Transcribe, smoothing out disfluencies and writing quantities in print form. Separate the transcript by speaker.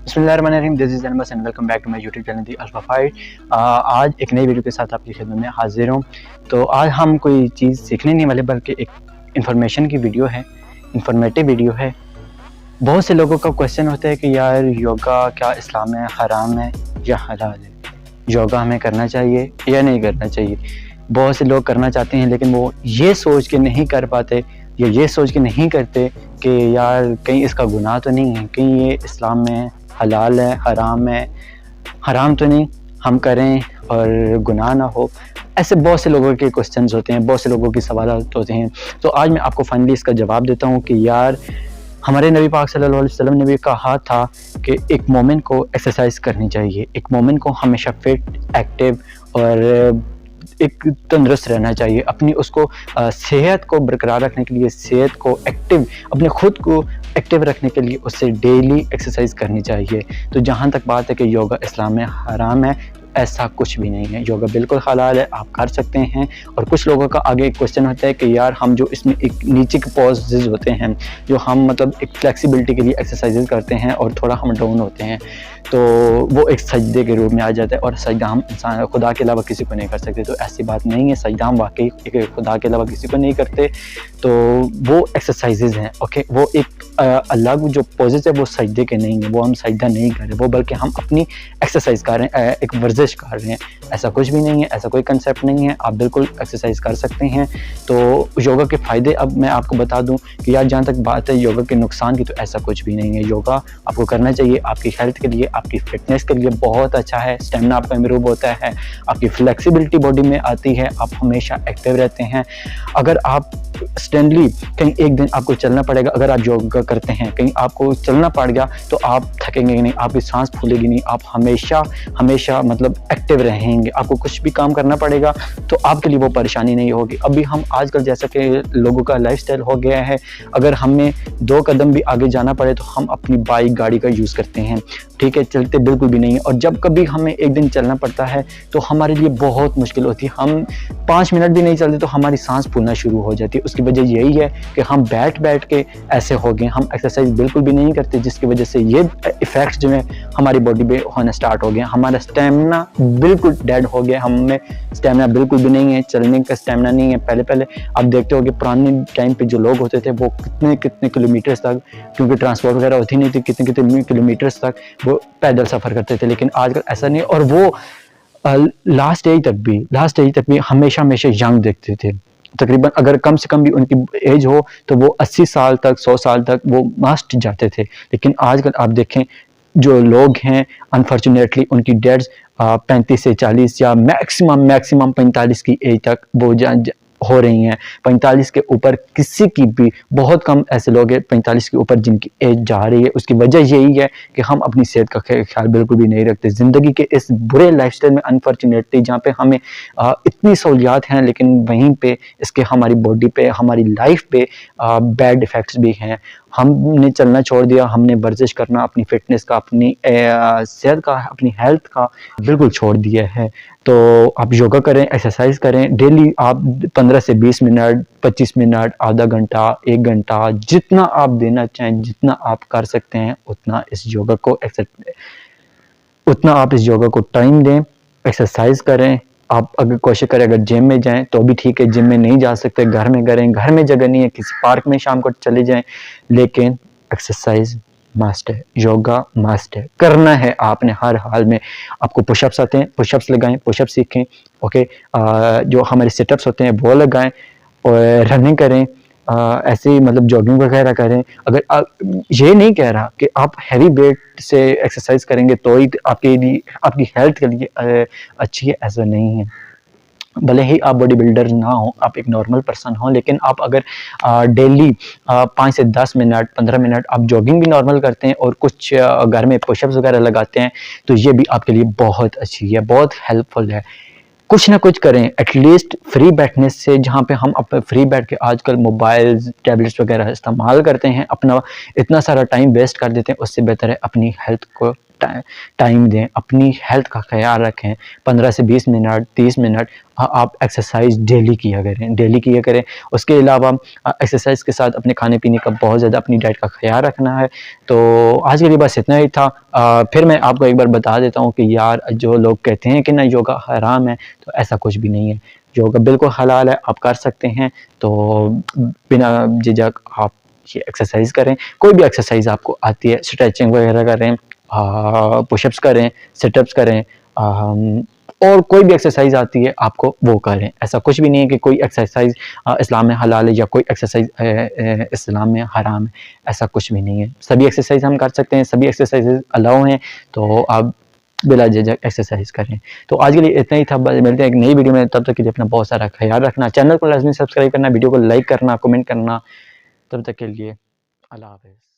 Speaker 1: बिस्मिल्लाहिर्रहमानिर्रहीम, this is अनबस and welcome back to my YouTube channel the alpha fight. आज एक नई वीडियो के साथ आपकी खिदमत में हाजिर हूँ। तो आज हम कोई चीज़ सीखने नहीं वाले बल्कि एक इन्फॉर्मेशन की वीडियो है, इन्फॉर्मेटिव वीडियो है। बहुत से लोगों का क्वेश्चन होता है कि यार योगा क्या इस्लाम में हराम है या हलाल है, योगा हमें करना चाहिए या नहीं करना चाहिए। बहुत से लोग करना चाहते हैं लेकिन वो ये सोच के नहीं कर पाते या ये सोच के नहीं करते कि यार कहीं इसका गुनाह तो नहीं है, कहीं ये इस्लाम में हलाल है, हराम तो नहीं हम करें और गुनाह ना हो। ऐसे बहुत से लोगों के क्वेश्चंस होते हैं, बहुत से लोगों की सवालात होते हैं। तो आज मैं आपको फाइनली इसका जवाब देता हूँ कि यार हमारे नबी पाक सल्लल्लाहु अलैहि वसल्लम ने भी कहा था कि एक मोमिन को एक्सरसाइज करनी चाहिए, एक मोमिन को हमेशा फिट, एक्टिव और एक तंदुरुस्त रहना चाहिए। अपनी उसको सेहत को बरकरार रखने के लिए, सेहत को एक्टिव, अपने खुद को एक्टिव रखने के लिए उससे डेली एक्सरसाइज करनी चाहिए। तो जहाँ तक बात है कि योगा इस्लाम में हराम है, ऐसा कुछ भी नहीं है। योगा बिल्कुल हलाल है, आप कर सकते हैं। और कुछ लोगों का आगे एक क्वेश्चन होता है कि यार हम जो इसमें एक नीचे के पोजेज होते हैं, जो हम मतलब एक फ्लेक्सिबिलिटी के लिए एक्सरसाइजेज करते हैं और थोड़ा हम डाउन होते हैं, तो वो एक सजदे के रूप में आ जाता है और सजदा हम इंसान खुदा के अलावा किसी को नहीं कर सकते। तो ऐसी बात नहीं है, सजदा हम वाकई एक खुदा के अलावा किसी को नहीं करते। तो वो एक्सरसाइजेज हैं, ओके। वो एक अलग जो पोजेज है वो सजदे के नहीं है, वो हम सजदा नहीं कर रहे, वो बल्कि हम अपनी एक्सरसाइज कर रहे हैं, एक वर्जिश कर रहे हैं। ऐसा कुछ भी नहीं है, ऐसा कोई कंसेप्ट नहीं है, आप बिल्कुल एक्सरसाइज कर सकते हैं। तो योगा के फ़ायदे अब मैं आपको बता दूं कि यार जहाँ तक बात है योगा के नुकसान की, तो ऐसा कुछ भी नहीं है। योगा आपको करना चाहिए, आपकी हेल्थ के लिए, आपकी फिटनेस के लिए बहुत अच्छा है। स्टेमिना आपका इम्प्रूव होता है, आपकी फ्लेक्सिबिलिटी बॉडी में आती है, आप हमेशा एक्टिव रहते हैं। अगर आप स्टैंडली कहीं एक दिन आपको चलना पड़ेगा, अगर आप योगा करते हैं, कहीं आपको चलना पड़ गया तो आप थकेंगे नहीं, आपकी सांस फूलेगी नहीं, आप हमेशा मतलब एक्टिव रहेंगे। आपको कुछ भी काम करना पड़ेगा तो आपके लिए वो परेशानी नहीं होगी। अभी हम आजकल जैसा कि लोगों का लाइफस्टाइल हो गया है, अगर हमें 2 कदम भी आगे जाना पड़े तो हम अपनी बाइक, गाड़ी का यूज़ करते हैं, ठीक है, चलते बिल्कुल भी नहीं है। और जब कभी हमें एक दिन चलना पड़ता है तो हमारे लिए बहुत मुश्किल होती है। हम 5 मिनट भी नहीं चलते तो हमारी सांस फूलना शुरू हो जाती है। उसकी वजह यही है कि हम बैठ के ऐसे हो गए, हम एक्सरसाइज बिल्कुल भी नहीं करते, जिसकी वजह से ये इफ़ेक्ट्स जो है हमारी बॉडी पे होना स्टार्ट हो गए। हमारा स्टेमिना बिल्कुल डेड हो गया, हमें स्टेमिना बिल्कुल भी नहीं है, चलने का स्टेमिना नहीं है। पहले आप देखते हो कि पुराने टाइम पे जो लोग होते थे वो कितने किलोमीटर्स तक, क्योंकि ट्रांसपोर्ट वगैरह होती नहीं थी, कितने किलोमीटर्स तक वो पैदल सफ़र करते थे। लेकिन आजकल ऐसा नहीं, और वो लास्ट एज तक भी हमेशा यंग देखते थे। तकरीबन अगर कम से कम भी उनकी एज हो तो वो 80 साल तक, 100 साल तक वो मस्ट जाते थे। लेकिन आजकल आप देखें जो लोग हैं, अनफॉर्चुनेटली उनकी डेथ्स 35 से 40 या मैक्सिमम 45 की एज तक वो हो रही हैं। 45 के ऊपर किसी की भी, बहुत कम ऐसे लोग हैं 45 के ऊपर जिनकी एज जा रही है। उसकी वजह यही है कि हम अपनी सेहत का ख्याल बिल्कुल भी नहीं रखते। ज़िंदगी के इस बुरे लाइफस्टाइल में अनफॉर्चुनेटली जहाँ पे हमें इतनी सहूलियात हैं, लेकिन वहीं पे इसके हमारी बॉडी पे, हमारी लाइफ पे बैड इफ़ेक्ट्स भी हैं। हमने चलना छोड़ दिया, हमने वर्जिश करना, अपनी फिटनेस का, अपनी सेहत का, अपनी हेल्थ का बिल्कुल छोड़ दिया है। तो आप योगा करें, एक्सरसाइज करें डेली। आप 15 से 20 मिनट, 25 मिनट, आधा घंटा, 1 घंटा, जितना आप देना चाहें, जितना आप कर सकते हैं उतना इस योगा को टाइम दें, एक्सरसाइज करें। आप अगर कोशिश करें, अगर जिम में जाएं तो भी ठीक है, जिम में नहीं जा सकते घर में करें, घर में जगह नहीं है, किसी पार्क में शाम को चले जाएं, लेकिन एक्सरसाइज मस्ट है, योगा मस्ट है, करना है आपने हर हाल में। आपको पुशअप्स आते हैं, पुशअप्स लगाएं, पुशअप्स सीखें, ओके। जो हमारे सिटअप्स होते हैं वो लगाएं और रनिंग करें, ऐसे ही मतलब जॉगिंग वगैरह करें। अगर ये नहीं कह रहा कि आप हैवी वेट से एक्सरसाइज करेंगे तो ही आपके लिए, आपकी हेल्थ के लिए अच्छी है, ऐसा नहीं है। भले ही आप बॉडी बिल्डर ना हो, आप एक नॉर्मल पर्सन हो, लेकिन आप अगर डेली 5 से 10 मिनट, 15 मिनट आप जॉगिंग भी नॉर्मल करते हैं और कुछ घर में पुशअप्स वगैरह लगाते हैं, तो ये भी आपके लिए बहुत अच्छी है, बहुत हेल्पफुल है। कुछ ना कुछ करें एटलीस्ट फ्री बैठने से, जहाँ पे हम अपने फ्री बैठ के आजकल मोबाइल्स, टैबलेट्स वगैरह इस्तेमाल करते हैं, अपना इतना सारा टाइम वेस्ट कर देते हैं। उससे बेहतर है अपनी हेल्थ को टाइम दें, अपनी हेल्थ का ख्याल रखें। 15 से 20 मिनट 30 मिनट आप एक्सरसाइज डेली किया करें। उसके अलावा एक्सरसाइज के साथ अपने खाने पीने का बहुत ज़्यादा अपनी डाइट का ख्याल रखना है। तो आज के लिए बस इतना ही था। फिर मैं आपको एक बार बता देता हूँ कि यार जो लोग कहते हैं कि ना योगा हराम है, तो ऐसा कुछ भी नहीं है। योगा बिल्कुल हलाल है, आप कर सकते हैं। तो बिना झिझक आप ये एक्सरसाइज करें। कोई भी एक्सरसाइज आपको आती है, स्ट्रेचिंग वगैरह करें, पुशअप्स करें, सिटअप्स करें, और कोई भी एक्सरसाइज आती है आपको वो करें। ऐसा कुछ भी नहीं है कि कोई एक्सरसाइज इस्लाम में हलाल है या कोई एक्सरसाइज इस्लाम में हराम है, ऐसा कुछ भी नहीं है। सभी एक्सरसाइज हम कर सकते हैं, सभी एक्सरसाइजेज अलाउ हैं, तो आप बिला झिझक एक्सरसाइज करें। तो आज के लिए इतना ही था, मिलते हैं एक नई वीडियो में। तब तक के लिए अपना बहुत सारा ख्याल रखना, चैनल को लाजमी सब्सक्राइब करना, वीडियो को लाइक करना, कमेंट करना। तब तक के लिए अल्लाह हाफ़िज़।